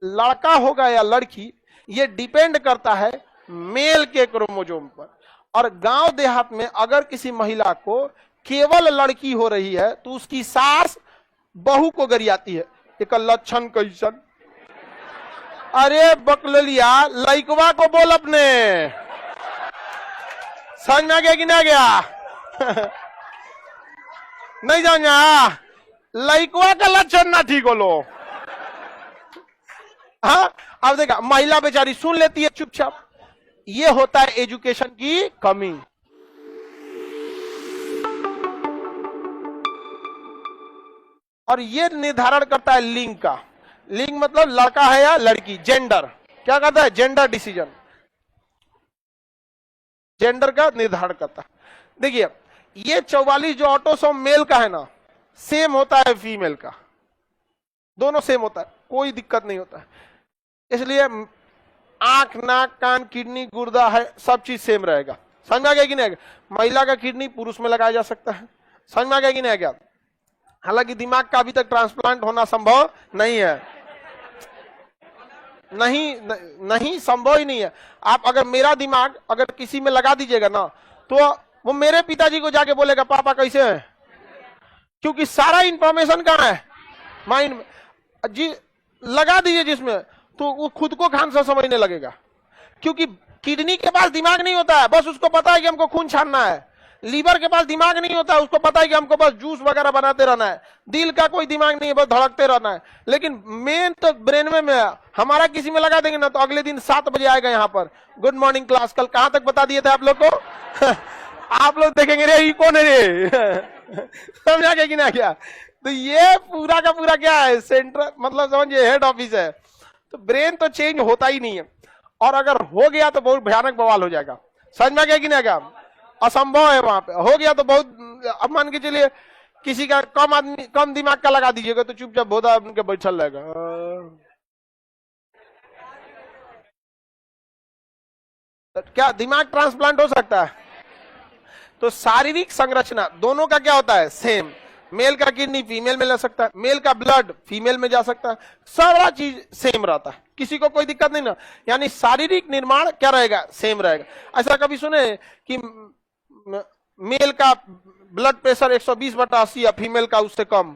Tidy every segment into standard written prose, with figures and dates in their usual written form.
लड़का होगा या लड़की, ये डिपेंड करता है मेल के क्रोमोजोम पर। और गांव देहात में अगर किसी महिला को केवल लड़की हो रही है तो उसकी सास बहू को गरियाती है, एक लक्षण कैसन। अरे बकलोलिया, लइकवा को बोल अपने, समझ में आ गया कि नहीं आ गया? नहीं जाना, लइकवा का लक्षण ना ठीक हो लो। हाँ, अब देखा महिला बेचारी सुन लेती है चुपचाप। ये होता है एजुकेशन की कमी। और ये निर्धारण करता है लिंग का। लिंग मतलब लड़का है या लड़की, जेंडर क्या करता है, जेंडर डिसीजन, जेंडर का निर्धारण करता है। देखिए ये 44 जो ऑटोसोम मेल का है ना, सेम होता है फीमेल का, दोनों सेम होता है, कोई दिक्कत नहीं होता है। इसलिए आंख, नाक, कान, किडनी, गुर्दा है, सब चीज सेम रहेगा। समझ में आ गया कि नहीं? महिला का किडनी पुरुष में लगाया जा सकता है। समझ में आ गया कि नहीं आ गया? हालांकि दिमाग का अभी तक ट्रांसप्लांट होना संभव नहीं है, नहीं संभव ही नहीं है। आप अगर मेरा दिमाग अगर किसी में लगा दीजिएगा ना, तो वो मेरे पिताजी को जाके बोलेगा पापा कैसे हैं, क्योंकि सारा इंफॉर्मेशन कहाँ है, माइंड में। जी लगा दीजिए जिसमें, तो वो खुद को खानसा समझने लगेगा, क्योंकि किडनी के पास दिमाग नहीं होता है, बस उसको पता है कि हमको खून छानना है। लीवर के पास दिमाग नहीं होता है, उसको पता है कि हमको बस जूस वगैरह बनाते रहना है। दिल का कोई दिमाग नहीं है, बस धड़कते रहना है। लेकिन मेन तो ब्रेन में है। हमारा किसी में लगा देंगे ना, तो अगले दिन 7 बजे आएगा यहाँ पर, गुड मॉर्निंग क्लास। कल कहां तक बता दिए थे आप लोग को? आप लोग देखेंगे रे ये कौन है रे, समझा गया कि ना क्या? तो ये पूरा का पूरा क्या है, सेंट्रल मतलब समझिए हेड ऑफिस है। तो ब्रेन तो चेंज होता ही नहीं है, और अगर हो गया तो बहुत भयानक बवाल हो जाएगा। समझ में गया कि नहीं गया? असंभव है वहां पे। हो गया तो बहुत, अब मान के चलिए किसी का कम आदमी, कम दिमाग का लगा दीजिएगा तो चुपचाप बोधा उनके बैठल रहेगा। क्या दिमाग ट्रांसप्लांट हो सकता है? तो शारीरिक संरचना दोनों का क्या होता है, सेम। मेल का किडनी फीमेल में ले सकता है, मेल का ब्लड फीमेल में जा सकता है, सारा चीज सेम रहता है, किसी को कोई दिक्कत नहीं ना। यानी शारीरिक निर्माण क्या रहेगा, सेम रहेगा। ऐसा कभी सुने कि मेल का ब्लड प्रेशर 120/80 या फीमेल का उससे कम?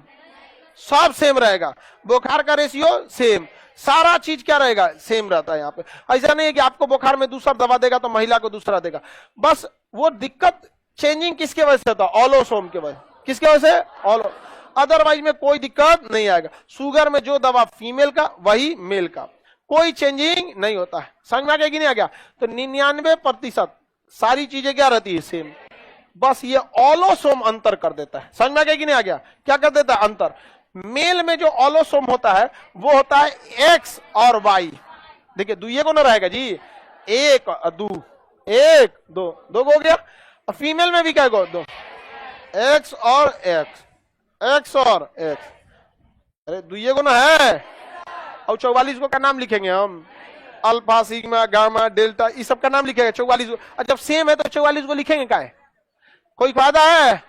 सब सेम रहेगा। बुखार का रेशियो सेम, सारा चीज क्या रहेगा, सेम रहता है यहाँ पे। ऐसा नहीं है कि आपको बुखार में दूसरा दवा देगा तो महिला को दूसरा देगा। बस वो दिक्कत चेंजिंग किसके वजह से होता है, ऑलोसोम के वजह। किसके वजह से, ऑलो। अदरवाइज में कोई दिक्कत नहीं आएगा। शुगर में जो दवा फीमेल का वही मेल का, कोई चेंजिंग नहीं होता है। समझ में आ गया कि नहीं आ गया? तो 99% सारी चीजें क्या रहती है, सेम। बस ये ऑलोसोम अंतर कर देता है। समझ में आ गया कि नहीं आ गया? क्या कर देता है, अंतर। मेल में जो ऑलोसोम होता है वो होता है एक्स और वाई। देखिए दुइये को ना रहेगा जी, एक दो, एक दो, दो हो गया। और फीमेल में भी क्या गो, दो, एक्स और एक्स, एक्स और एक्स। अरे दुइये को ना है। और 44 को का नाम लिखेंगे हम, अल्फा, सिग्मा, गामा, डेल्टा, इस सब का नाम लिखेंगे 44 को। जब सेम है तो 44 को लिखेंगे क्या है? कोई फायदा है?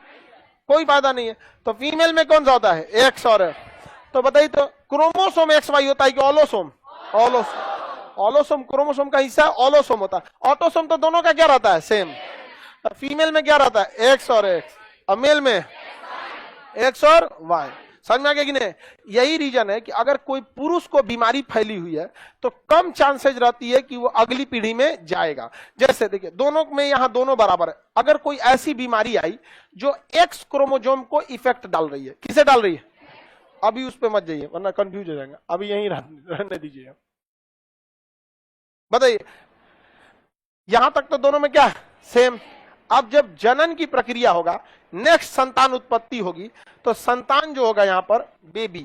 कोई फायदा नहीं है। तो फीमेल में कौन सा होता है, एक्स और एक्स। तो बताइए, तो क्रोमोसोम एक्स वाई होता है कि ऑलोसोम? ऑलोसोम। ऑलोसोम क्रोमोसोम का हिस्सा है, ऑलोसोम होता है। ऑटोसोम तो दोनों का क्या रहता है, सेम। फीमेल में क्या रहता है, एक्स और एक्स, और मेल में एक्स और वाई। समझ में आ गया कि नहीं? यही रीजन है कि अगर कोई पुरुष को बीमारी फैली हुई है तो कम चांसेस रहती है कि वो अगली पीढ़ी में जाएगा। जैसे देखिए दोनों में, यहां दोनों बराबर है। अगर कोई ऐसी बीमारी आई जो एक्स क्रोमोसोम को इफेक्ट डाल रही है, किसे डाल रही है? अभी उस पर मत जाइए वरना कंफ्यूज हो जाएंगे, अभी यहीं रहने दीजिए। बताइए, यहां तक तो दोनों में क्या, सेम। अब जब जनन की प्रक्रिया होगा, नेक्स्ट संतान उत्पत्ति होगी, तो संतान जो होगा यहां पर बेबी,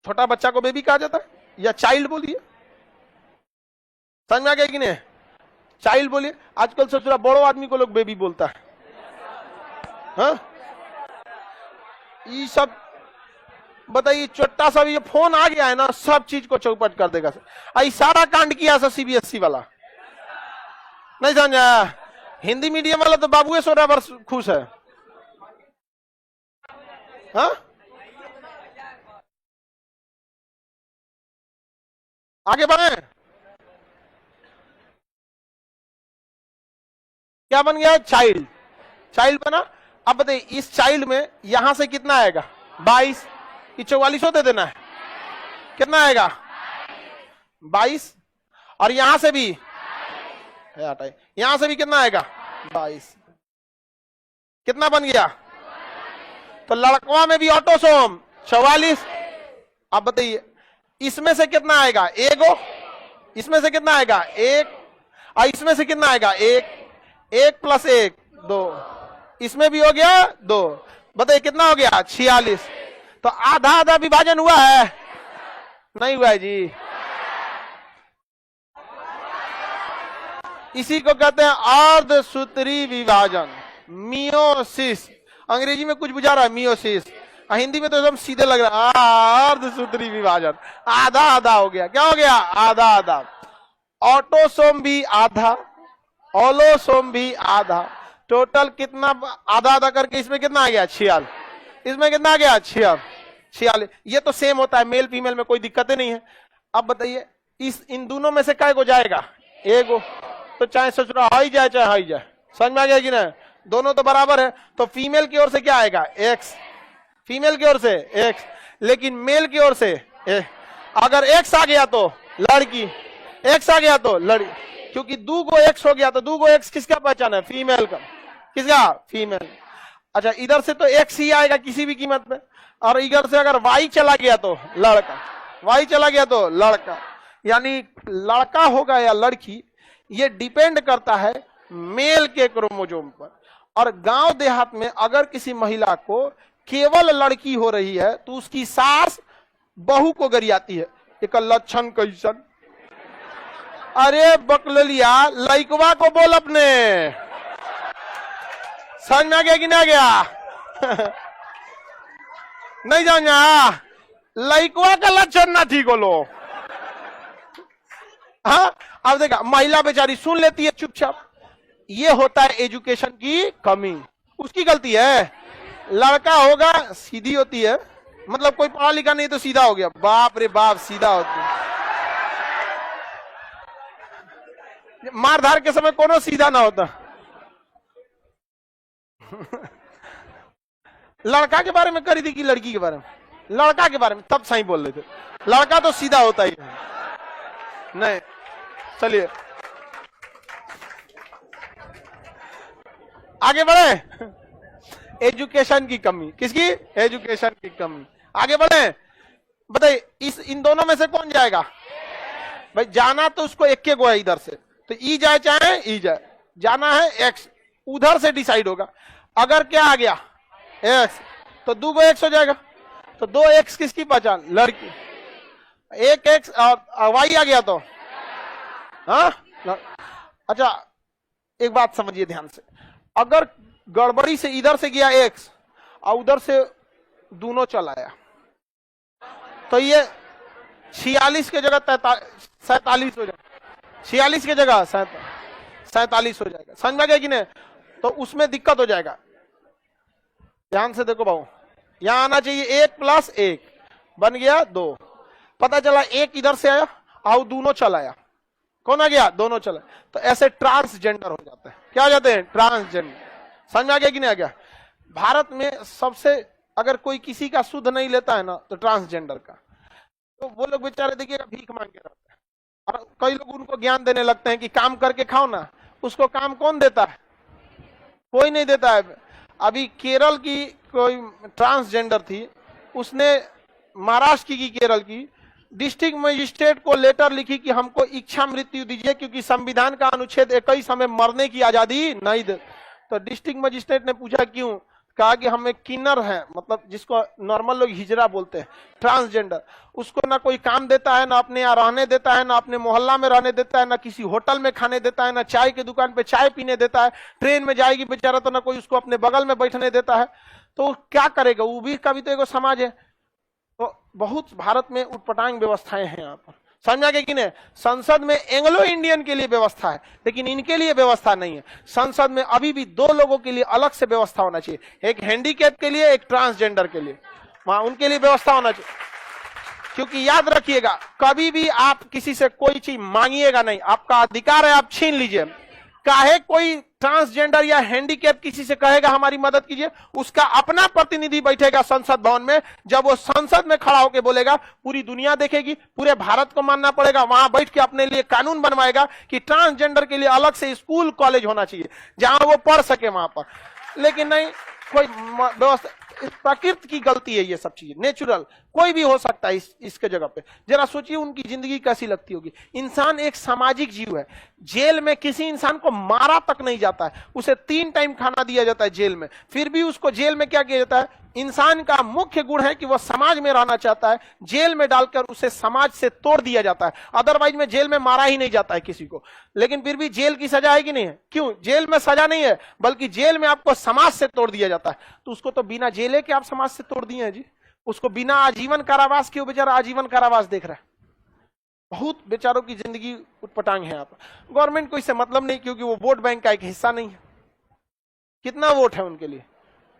छोटा बच्चा को बेबी कहा जाता है, या चाइल्ड बोलिए। समझ में आ गया कि नहीं? चाइल्ड बोलिए। आजकल सबसे बड़ो आदमी को लोग बेबी बोलता है। हाँ, ये सब बताइए, छोटा सा भी ये फोन आ गया है ना, सब चीज को चौपट कर देगा। आई सारा कांड किया CBSE वाला, नहीं समझा? हिंदी मीडियम वाला तो बाबुए 16 वर्ष खुश है। हाँ, आगे बढ़े, क्या बन गया? चाइल्ड, चाइल्ड बना। अब बताइए इस चाइल्ड में यहां से कितना आएगा? 22, ये 44 होते देना है, कितना आएगा? 22, और यहां से भी यहां से भी कितना आएगा? 22, कितना बन गया? तो लड़कवा में भी ऑटोसोम 44। अब बताइए इसमें से कितना आएगा? एगो, इसमें से कितना आएगा? 1, और इसमें से कितना आएगा? 1, 1 + 1 2, इसमें भी हो गया 2। बताइए कितना हो गया? 46। तो आधा आधा विभाजन हुआ है? नहीं हुआ है जी। इसी को कहते हैं अर्धसूत्री विभाजन, मियोसिस। अंग्रेजी में कुछ बुझा रहा है मियोसिस, हिंदी में तो एकदम सीधे लग रहा है अर्धसूत्री विभाजन। आधा आधा हो गया, क्या हो गया? आधा आधा। ऑटोसोम भी आधा, ऑलोसोम भी आधा, टोटल कितना? आधा आधा करके इसमें कितना आ गया? 46। इसमें कितना आ गया? 46। ये तो सेम होता है, मेल फीमेल में कोई दिक्कत नहीं है। अब बताइए इन दोनों में से काय को जाएगा? एगो। तो चाहे ससुरा हाई जाए चाहे हाई जाए, समझ में आ गया कि ना? दोनों तो बराबर है। तो फीमेल की ओर से क्या आएगा? x, फीमेल की ओर से x, लेकिन मेल की ओर से अगर x आ गया तो लड़की, x आ गया तो लड़की, क्योंकि 2 को x हो गया तो 2 को x किसका पहचान है? फीमेल का। किसका? फीमेल। अच्छा इधर से तो x ही आएगा किसी भी कीमत पे, और इधर से अगर y चला गया तो लड़का, y चला गया तो लड़का। यानी लड़का होगा या लड़की, ये डिपेंड करता है मेल के क्रोमोसोम पर। और गांव देहात में अगर किसी महिला को केवल लड़की हो रही है तो उसकी सास बहू को गरियाती है, एक लक्षण कैसन? अरे बकलिया, लइकवा को बोल अपने। समझ में आ गया कि नहीं आ गया? नहीं जाना, लइकवा का लक्षण ना ठीक हो लो। हाँ अब देखा, महिला बेचारी सुन लेती है चुपचाप। ये होता है एजुकेशन की कमी, उसकी गलती है। लड़का होगा सीधी होती है, मतलब कोई पढ़ा लिखा नहीं तो सीधा हो गया, बाप रे बाप सीधा होती है। मारधार के समय कोनो सीधा ना होता। लड़का के बारे में करी थी कि लड़की के बारे में? लड़का के बारे में, तब सही बोल रहे थे। लड़का तो सीधा होता ही नहीं। चलिए आगे बढ़े। एजुकेशन की कमी, किसकी? एजुकेशन की कमी। आगे बढ़े, बताइए इन दोनों में से कौन जाएगा? भाई जाना तो उसको एक के गो है इधर से, तो ई जाए चाहे ई जाए, जाना है एक्स, उधर से डिसाइड होगा। अगर क्या आ गया? एक्स, तो 2 को एक्स हो जाएगा। तो 2 एक्स किसकी पहचान? लड़की। 1 एक्स और वाई आ गया तो हाँ। अच्छा एक बात समझिए ध्यान से, अगर गड़बड़ी से इधर से गया एक्स और उधर से दोनों चल आया, तो ये 46 की जगह 47 हो जाएगा, 46 की जगह 47 हो जाएगा। समझ में गया कि नहीं? तो उसमें दिक्कत हो जाएगा। ध्यान से देखो बाबू, यहां आना चाहिए 1 + 1 बन गया 2। पता चला 1 इधर से आया और दोनों चल आया। कौन आ गया? दोनों चला। तो ऐसे ट्रांसजेंडर हो जाते हैं। क्या हो जाते हैं? ट्रांसजेंडर। समझ में आ गया कि नहीं आ गया? भारत में सबसे अगर कोई किसी का शुद्ध नहीं लेता है ना तो ट्रांसजेंडर का, तो वो लोग बेचारे देखिएगा भीख मांग के रहते हैं। और कई लोग उनको ज्ञान देने लगते हैं कि काम करके खाओ ना। उसको काम कौन देता है? कोई नहीं देता है। अभी केरल की कोई ट्रांसजेंडर थी, उसने महाराष्ट्र की केरल की डिस्ट्रिक्ट मजिस्ट्रेट को लेटर लिखी कि हमको इच्छा मृत्यु दीजिए, क्योंकि संविधान का अनुच्छेद 21 हमें मरने की आजादी नहीं दे। तो डिस्ट्रिक्ट मजिस्ट्रेट ने पूछा क्यों? कहा कि हमें किन्नर है, मतलब जिसको नॉर्मल लोग हिजड़ा बोलते हैं, ट्रांसजेंडर, उसको ना कोई काम देता है, ना अपने यहाँ रहने देता है, ना अपने मोहल्ला में रहने देता है, ना किसी होटल में खाने देता है, ना चाय की दुकान पे चाय पीने देता है। ट्रेन में जाएगी बेचारा तो ना कोई उसको अपने बगल में बैठने देता है। तो क्या करेगा? वो भी का भी तो एक समाज है। तो बहुत भारत में उटपटांग व्यवस्थाएं हैं यहाँ पर। समझ में आ गया कि नहीं? संसद में एंग्लो इंडियन के लिए व्यवस्था है, लेकिन इनके लिए व्यवस्था नहीं है। संसद में अभी भी 2 लोगों के लिए अलग से व्यवस्था होना चाहिए, एक हैंडीकैप के लिए, एक ट्रांसजेंडर के लिए। वहां उनके लिए व्यवस्था होना चाहिए। क्योंकि याद रखिएगा, कभी भी आप किसी से कोई चीज मांगिएगा नहीं, आपका अधिकार है, आप छीन लीजिए। काहे कोई ट्रांसजेंडर या हैंडीकैप किसी से कहेगा हमारी मदद कीजिए, उसका अपना प्रतिनिधि बैठेगा संसद भवन में, जब वो संसद में खड़ा होकर बोलेगा पूरी दुनिया देखेगी, पूरे भारत को मानना पड़ेगा, वहां बैठ के अपने लिए कानून बनवाएगा कि ट्रांसजेंडर के लिए अलग से स्कूल कॉलेज होना चाहिए जहां वो पढ़ सके वहां पर। लेकिन नहीं, कोई व्यवस्था, प्रकृति की गलती है ये सब चीजें, नेचुरल कोई भी हो सकता है इसके जगह पे। जरा सोचिए उनकी जिंदगी कैसी लगती होगी। इंसान एक सामाजिक जीव है। जेल में किसी इंसान को मारा तक नहीं जाता है, उसे 3 टाइम खाना दिया जाता है जेल में, फिर भी उसको जेल में क्या किया जाता है? इंसान का मुख्य गुण है कि वह समाज में रहना चाहता है, जेल में डालकर उसे समाज से तोड़ दिया जाता है। अदरवाइज में जेल में मारा ही नहीं जाता है किसी को, लेकिन फिर भी जेल की सजा है कि नहीं है? क्यों? जेल में सजा नहीं है, बल्कि जेल में आपको समाज से तोड़ दिया जाता है। तो उसको तो बिना जेले के आप समाज से तोड़ दिए हैं जी, उसको बिना आजीवन कारावास के, वो बेचारा आजीवन कारावास देख रहा है। बहुत बेचारों की जिंदगी उटपटांग है यहाँ पर। गवर्नमेंट को इससे मतलब नहीं, क्योंकि वो वोट बैंक का एक हिस्सा नहीं है। कितना वोट है उनके लिए?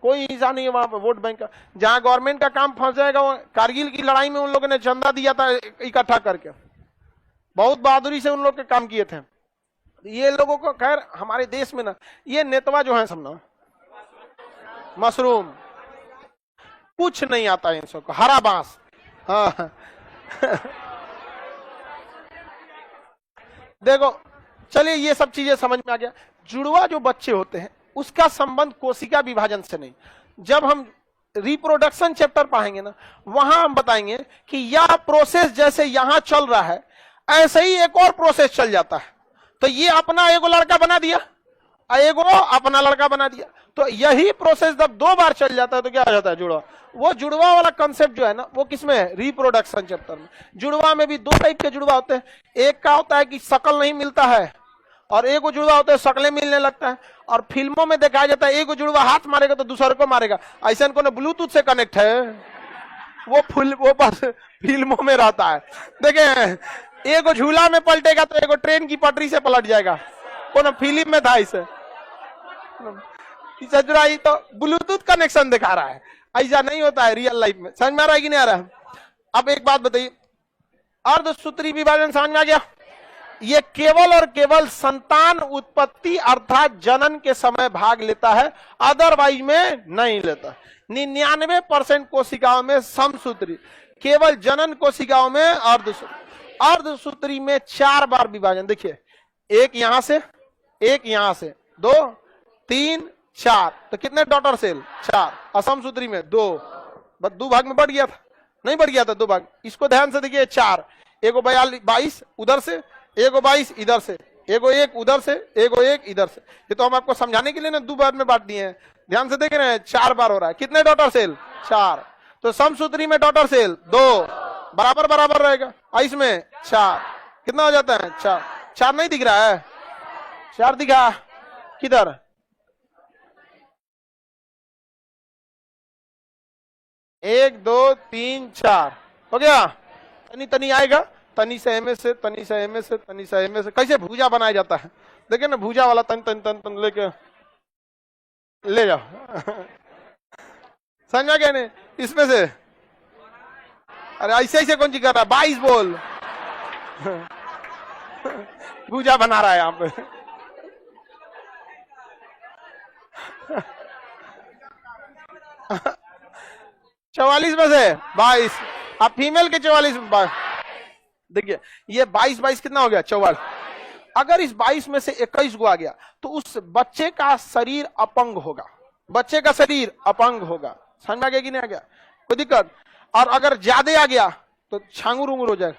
कोई हिस्सा नहीं है वहां पर वोट बैंक का। जहां गवर्नमेंट का काम फंस जाएगा, वो कारगिल की लड़ाई में उन लोगों ने चंदा दिया था इकट्ठा करके, बहुत बहादुरी से उन लोग के काम किए थे। ये लोगों को, खैर हमारे देश में ना ये नेतवा जो है सब ना मशरूम, कुछ नहीं आता है इन सबको, हरा बांस। हाँ देखो, चलिए ये सब चीजें समझ में आ गया। जुड़वा जो बच्चे होते हैं उसका संबंध कोशिका विभाजन से नहीं। जब हम रिप्रोडक्शन चैप्टर पढ़ेंगे ना, वहां हम बताएंगे कि यह प्रोसेस जैसे यहां चल रहा है, ऐसे ही एक और प्रोसेस चल जाता है। तो ये अपना एगो लड़का बना दिया, एगो अपना लड़का बना दिया, तो यही प्रोसेस जब 2 बार चल जाता है तो क्या हो जाता है? जुड़वा। वो जुड़वा वाला कंसेप्ट जो है ना, वो किसमें है? रिप्रोडक्शन चैप्टर में। जुड़वा में भी 2 टाइप के जुड़वा होते हैं। एक का होता है कि शकल नहीं मिलता है, और एक जुड़वा होता है शकलें मिलने लगता है। और फिल्मों में दिखाया जाता है एक जुड़वा हाथ मारेगा तो दूसरे को मारेगा। ऐसा इनको ब्लूटूथ से कनेक्ट है, वो बस फिल्मों में रहता है। देखें, एक झूला में पलटेगा तो एक ट्रेन की पटरी से पलट जाएगा, कौन फिल्म में था इसे जुड़ाई, तो ब्लूटूथ कनेक्शन दिखा रहा है। ऐसा नहीं होता है रियल लाइफ में। समझ में आ रहा है कि नहीं आ रहा है? अब एक बात बताइए, अर्धसूत्री विभाजन समझ में आ गया? ये केवल और केवल संतान उत्पत्ति अर्थात जनन के समय भाग लेता है, अदरवाइज में नहीं लेता। 99% कोशिकाओं में समसूत्री, केवल जनन कोशिकाओं में अर्धसूत्री। अर्धसूत्री में 4 बार विभाजन। देखिए, एक यहां से, एक यहां से, 2 3 4, तो कितने डॉटर सेल? 4। असमसूत्री में 2, बस 2 भाग में बढ़ गया था, नहीं बढ़ गया था 2 भाग। इसको ध्यान से देखिए, 4, एगो 22 उधर से, एगो 22 इधर से, एगो 1 उधर से, एगो 1 इधर से। ये तो हम आपको समझाने के लिए ना 2 बार में बांट दिए हैं। ध्यान से देख रहे हैं, 4 बार हो रहा है। कितने डॉटर सेल? 4। तो समसूत्री में डॉटर सेल 2, बराबर बराबर रहेगा। इसमें 4, कितना हो जाता है? 4। 4 नहीं दिख रहा है? 4 दिखा किधर? एक 2 3 4 हो गया। तनी तनी आएगा, तनी से एम से, तनी से एम से, तनी से एम से। कैसे भूजा बनाया जाता है, देखिए ना, भूजा वाला तन तन तन तन लेके ले जाओ समझा क्या नहीं? इसमें से, अरे ऐसे ऐसे कौन सी कर रहा है? 22 बोल भूजा बना रहा है यहाँ पे 44 में से 22, अब फीमेल के 44 में 22। देखिए, ये 22 कितना हो गया? 44। अगर इस 22 में से 21 को आ गया तो उस बच्चे का शरीर अपंग होगा, बच्चे का शरीर अपंग समझ में आ गया कि नहीं आ गया? कोई दिक्कत? और अगर ज्यादा आ गया तो छांगुर उंगुर हो जाएगा।